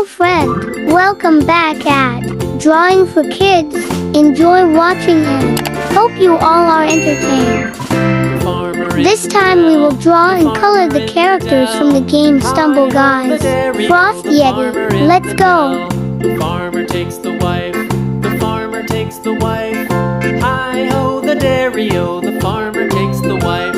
Hello friend, welcome back at Drawing for Kids. Enjoy watching and hope you all are entertained. This time we will draw and color the characters from the game Stumble Guys. Frost Yeti, let's go! The farmer takes the wife, the farmer takes the wife. Hi-ho the dairy-o, the farmer takes the wife.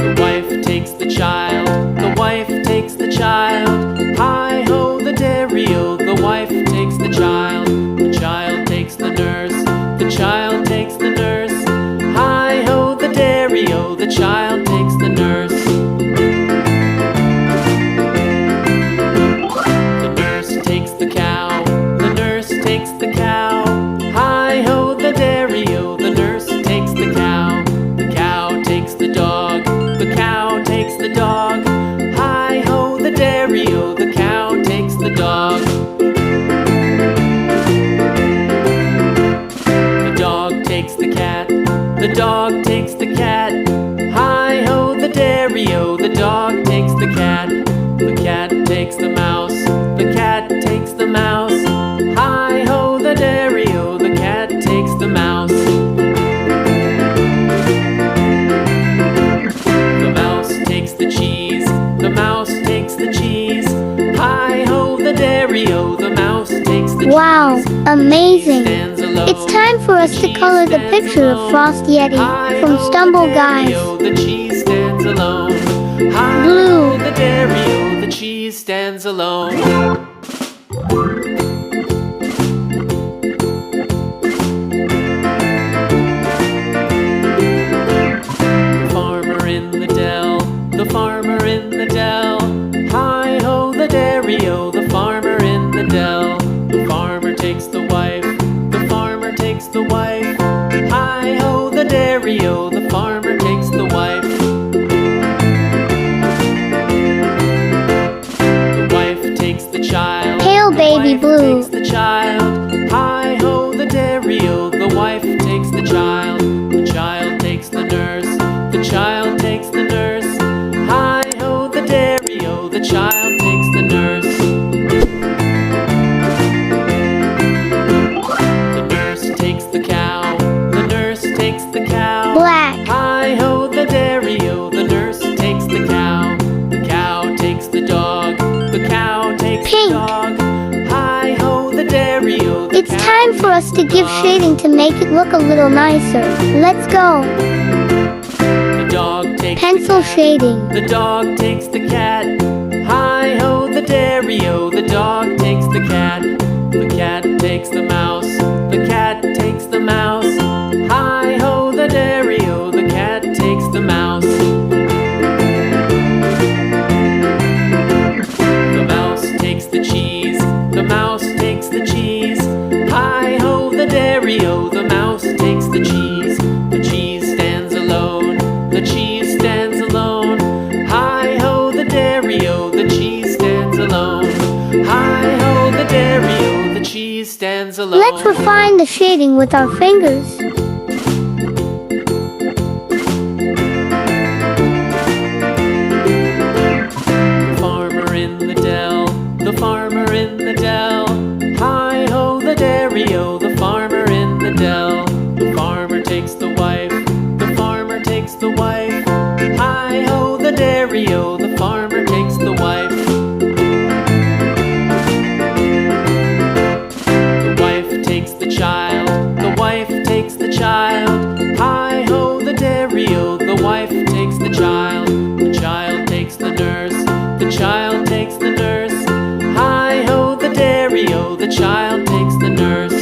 The wife takes the child, the wife takes the child. Hi-ho the dairy-o, the wife takes the child. The child takes the nurse, the child takes the nurse. Hi-ho the dairy-o, the child takes the nurse. The nurse takes the cow, the nurse takes the cow. Hi-ho the dairy-o, the nurse takes the cow. The cow takes the dog, the cow takes the dog. Hi-ho the dairy-o, the cow takes the dog. The dog takes the cat, the dog takes the cat. Hi-ho the dairy-o, the dog takes the cat. The cat takes the mouse, the cat takes the mouse. Hi-ho the dairy-o, the cat takes the mouse. The mouse takes the cheese, the mouse takes the cheese. Hi-ho the dairy-o, the mouse takes the cheese. Wow, amazing! Stands alone, It's time for us to color the picture of Frost Yeti from Stumble Guys. The cheese stands alone. Blue. The dairy-o, the cheese stands alone. The farmer in the dell, the farmer in the dell. Hi-ho the dairy-o, the farmer in the dell. The farmer takes the wife, the farmer takes the wife. Hi-ho the dairy-o, the farmer takes the wife. The wife takes the child, Hail baby the wife blue. takes the child. Hi-ho the dairy-o, the wife takes the child. The child takes the nurse, the child takes the nurse. Hi-ho the dairy-o, the child takes the nurse. The nurse takes the cow, the nurse takes the cow. Black. Hi-ho the dairy-o, the nurse takes the cow. The cow takes the dog, the cow takes Pink. the dog. Hi-ho the dairy-o, the It's cow time for us to give shading to make it look a little nicer. Let's go! The dog takes Pencil shading. the dog takes the cat. Hi-ho the dairy-o, the dog takes the cat. The cat takes the mouse, the cat takes the mouse. Hi-ho the dairy-o, the cat takes the mouse. The mouse takes the cheese, the mouse takes the cheese. Hi-ho the dairy-o, the mouse takes the cheese. The cheese stands alone, the cheese stands alone. Hi-ho the dairy-o, the cheese stands alone. Hi-ho the dairy-o, the cheese stands alone. Let's refine the shading with our fingers. The farmer in the dell, the farmer in the dell. Hi-ho the dairy-o, the farmer in the dell. The farmer takes the wife, the farmer takes the wife. Hi-ho the dairy-o, the farmer takes the wife. The wife takes the child, the wife takes the child. Hi-ho the dairy-o, the wife takes the child. The child takes the nurse, the child takes the nurse. Hi-ho the dairy-o, the child takes the nurse.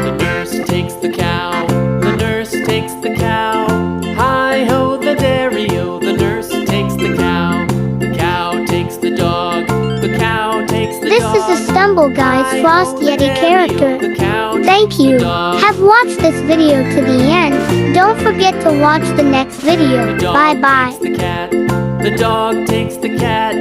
The nurse takes the cow, the nurse takes the cow. Hi-ho the dairy-o, the nurse takes the cow. The cow takes the dog, the cow takes the This dog. is a Stumble Guys Frost Yeti character. The cow Thank you. the dog. Have watched this video to the end. Don't forget to watch the next video. The dog Bye bye. takes the cat, the dog takes the cat.